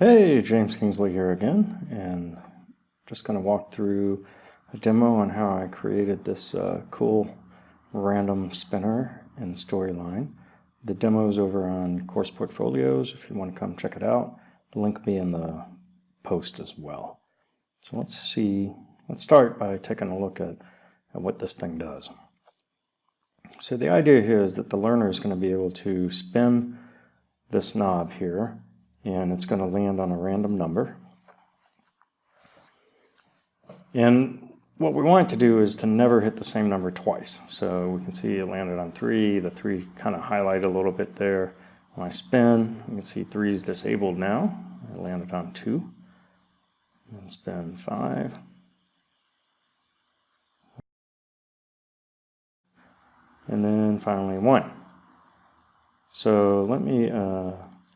Hey, James Kingsley here again, and just going to walk through a demo on how I created this cool random spinner in Storyline. The demo is over on Course Portfolios if you want to come check it out. The link will be in the post as well. So let's start by taking a look at what this thing does. So the idea here is that the learner is going to be able to spin this knob here, and it's going to land on a random number. And what we want it to do is to never hit the same number twice. So we can see it landed on 3, the 3 kind of highlighted a little bit there. When I spin, you can see 3 is disabled now. It landed on 2. And spin 5. And then finally 1. So let me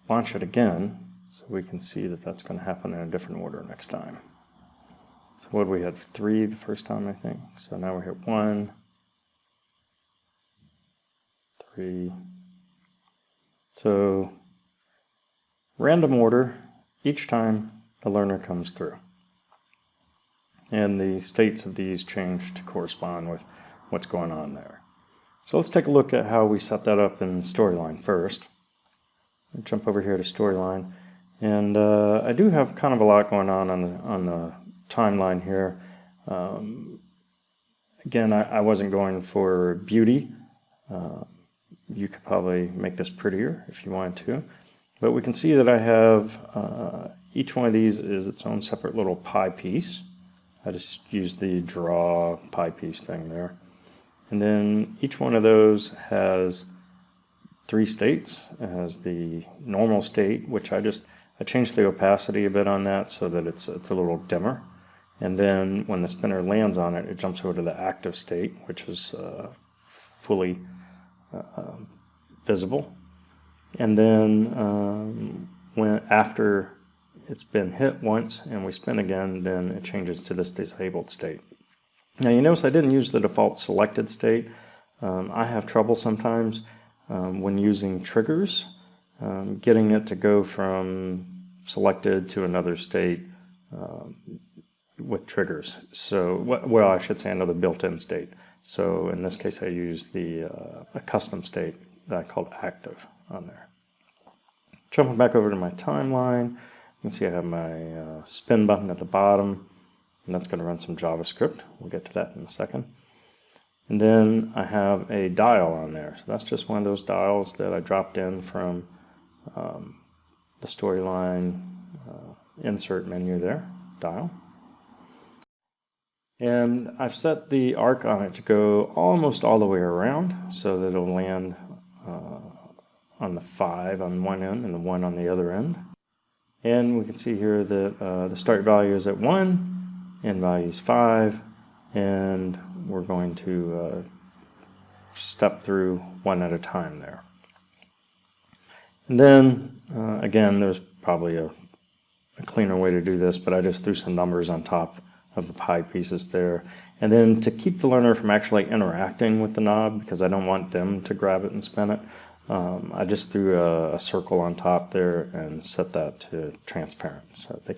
launch it again so we can see that that's going to happen in a different order next time. So what we had 3 the first time, I think. So now we're here 1, 3. So random order each time the learner comes through. And the states of these change to correspond with what's going on there. So let's take a look at how we set that up in Storyline first. I'll jump over here to Storyline, and I do have kind of a lot going on the timeline here. Again, I wasn't going for beauty. You could probably make this prettier if you wanted to, but we can see that I have each one of these is its own separate little pie piece. I just used the draw pie piece thing there. And then each one of those has 3 states. It has the normal state, which I changed the opacity a bit on that so that it's a little dimmer. And then when the spinner lands on it, it jumps over to the active state, which is fully visible. And then after it's been hit once and we spin again, then it changes to this disabled state. Now you notice I didn't use the default selected state. I have trouble sometimes when using triggers, getting it to go from selected to another state with triggers. So, well, I should say another built-in state. So in this case I use a custom state that I called active on there. Jumping back over to my timeline, you can see I have my spin button at the bottom. And that's going to run some JavaScript. We'll get to that in a second. And then I have a dial on there. So that's just one of those dials that I dropped in from the Storyline insert menu there, dial. And I've set the arc on it to go almost all the way around so that it'll land on the 5 on one end and the 1 on the other end. And we can see here that the start value is at 1. End value is 5, and we're going to step through one at a time there. And then, again, there's probably a cleaner way to do this, but I just threw some numbers on top of the pie pieces there. And then to keep the learner from actually interacting with the knob, because I don't want them to grab it and spin it, I just threw a circle on top there and set that to transparent so that they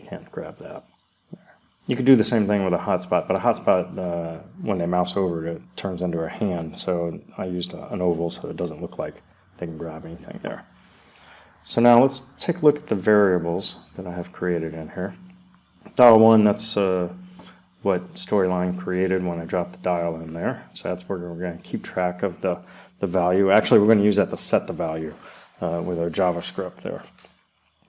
can't grab that. You could do the same thing with a hotspot, but a hotspot, when they mouse over it, turns into a hand. So I used an oval so it doesn't look like they can grab anything there. So now let's take a look at the variables that I have created in here. Dial 1, that's what Storyline created when I dropped the dial in there. So that's where we're going to keep track of the value. Actually, we're going to use that to set the value with our JavaScript there.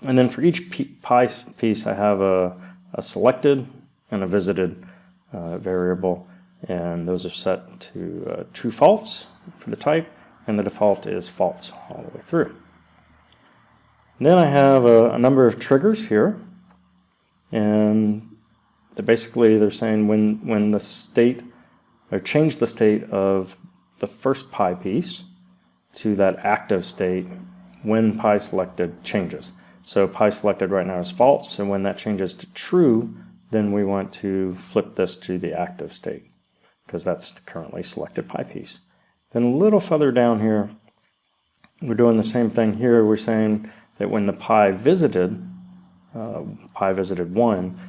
And then for each pie piece, I have a selected and a visited variable, and those are set to true false for the type, and the default is false all the way through. And then I have a number of triggers here, and they're saying when the state, or change the state of the first pie piece to that active state when pie selected changes. So pie selected right now is false, so when that changes to true, then we want to flip this to the active state, because that's the currently selected pie piece. Then a little further down here, we're doing the same thing here. We're saying that when the pi visited 1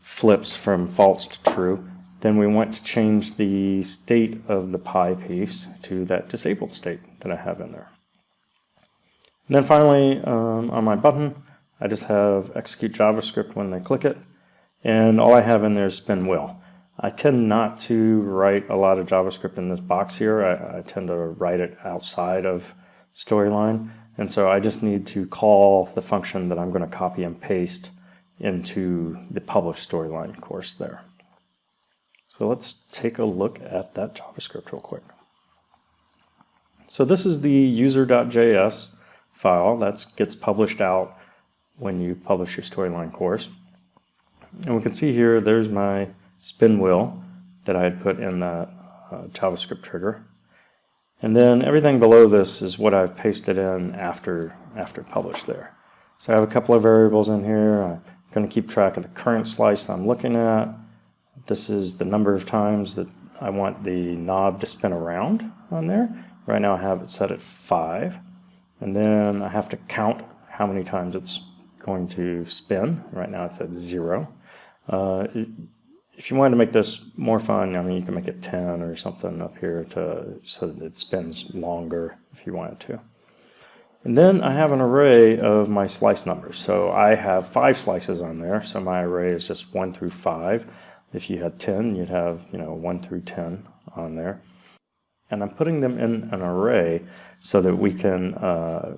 flips from false to true, then we want to change the state of the pi piece to that disabled state that I have in there. And then finally, on my button, I just have execute JavaScript when they click it, and all I have in there is spin wheel. I tend not to write a lot of JavaScript in this box here. I tend to write it outside of storyline, and so I just need to call the function that I'm going to copy and paste into the published storyline course there. So let's take a look at that JavaScript real quick. So this is the user.js file that gets published out when you publish your storyline course. And we can see here, there's my spin wheel that I had put in that JavaScript trigger. And then everything below this is what I've pasted in after publish there. So I have a couple of variables in here. I'm going to keep track of the current slice I'm looking at. This is the number of times that I want the knob to spin around on there. Right now I have it set at 5. And then I have to count how many times it's going to spin. Right now it's at 0. If you wanted to make this more fun, I mean, you can make it 10 or something up here so that it spins longer if you wanted to. And then I have an array of my slice numbers. So I have 5 slices on there, so my array is just 1 through 5. If you had 10, you'd have 1 through 10 on there. And I'm putting them in an array so that we can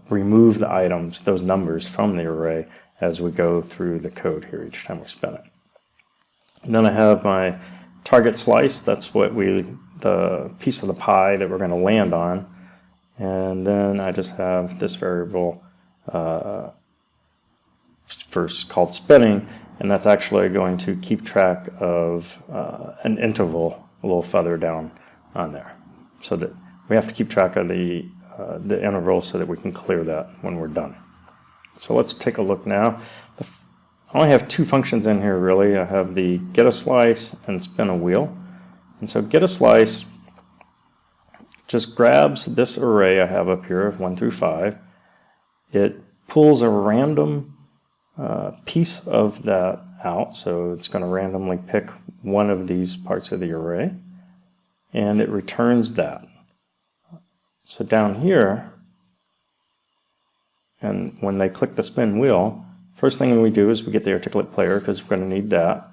remove the items, those numbers, from the array as we go through the code here each time we spin it. And then I have my target slice. That's what the piece of the pie that we're going to land on. And then I just have this variable first called spinning, and that's actually going to keep track of an interval a little further down on there. So that we have to keep track of the interval so that we can clear that when we're done. So let's take a look now. I only have 2 functions in here really. I have the get a slice and spin a wheel. And so get a slice just grabs this array I have up here of 1 through 5. It pulls a random piece of that out, so it's going to randomly pick one of these parts of the array, and it returns that. So down here, and when they click the spin wheel, first thing we do is we get the articulate player because we're going to need that.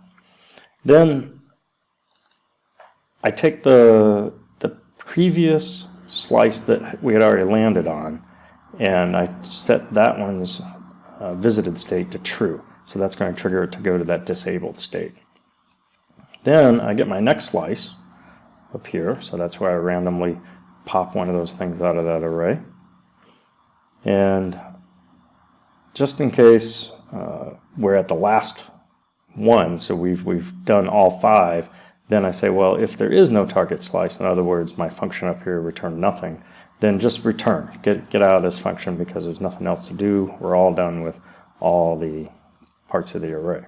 Then I take the previous slice that we had already landed on, and I set that one's visited state to true. So that's going to trigger it to go to that disabled state. Then I get my next slice up here, so that's where I randomly pop one of those things out of that array. And just in case we're at the last one, so we've done all 5, then I say, well, if there is no target slice, in other words, my function up here returned nothing, then just return. Get out of this function because there's nothing else to do. We're all done with all the parts of the array.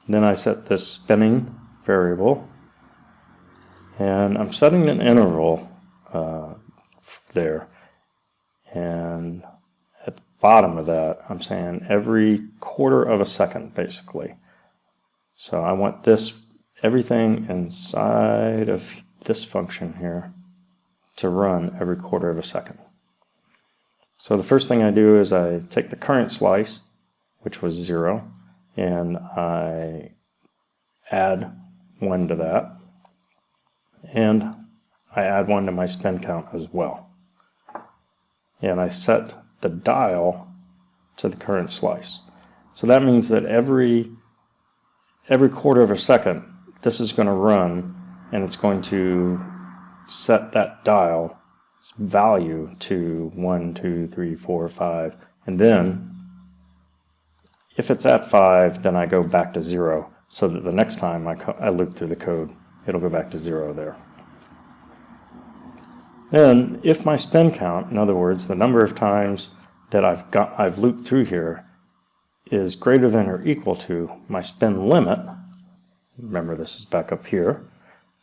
Then I set this spinning variable, and I'm setting an interval there. And at the bottom of that, I'm saying every quarter of a second, basically. So I want everything inside of this function here to run every quarter of a second. So the first thing I do is I take the current slice, which was 0, and I add 1 to that, and I add 1 to my spin count as well. And I set the dial to the current slice. So that means that every quarter of a second, this is going to run, and it's going to set that dial value to 1, 2, 3, 4, 5, and then if it's at 5, then I go back to 0, so that the next time I loop through the code, it'll go back to 0 there. Then, if my spin count, in other words, the number of times that I've looped through here, is greater than or equal to my spin limit, remember this is back up here,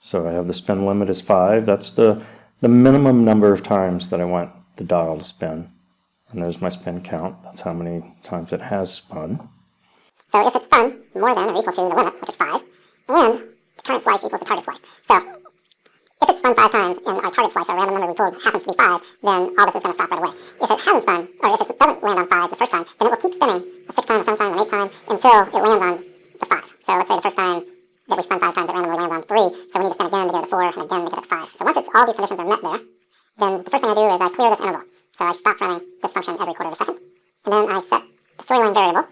so I have the spin limit is 5, that's the minimum number of times that I want the dial to spin. And there's my spin count. That's how many times it has spun. So if it's spun more than or equal to the limit, which is 5, and the current slice equals the target slice. So if it's spun 5 times and our target slice, our random number we pulled, happens to be 5, then all this is going to stop right away. If it hasn't spun, or if it doesn't land on 5 the first time, then it will keep spinning a 6th time, a 7th time, an 8th time, until it lands on the 5. So let's say the first time that we spun 5 times, it randomly lands on 3, so we need to spin again to get a 4, and again to get a 5. So once all these conditions are met there, then the first thing I do is I clear this interval. So I stop running this function every quarter of a second, and then I set the storyline variable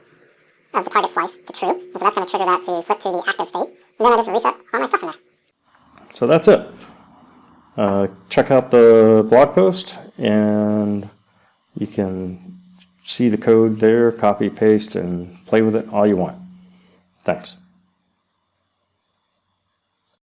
of the target slice to true, and so that's going to trigger that to flip to the active state, and then I just reset all my stuff in there. So that's it. Check out the blog post, and you can see the code there, copy, paste, and play with it all you want. Thanks.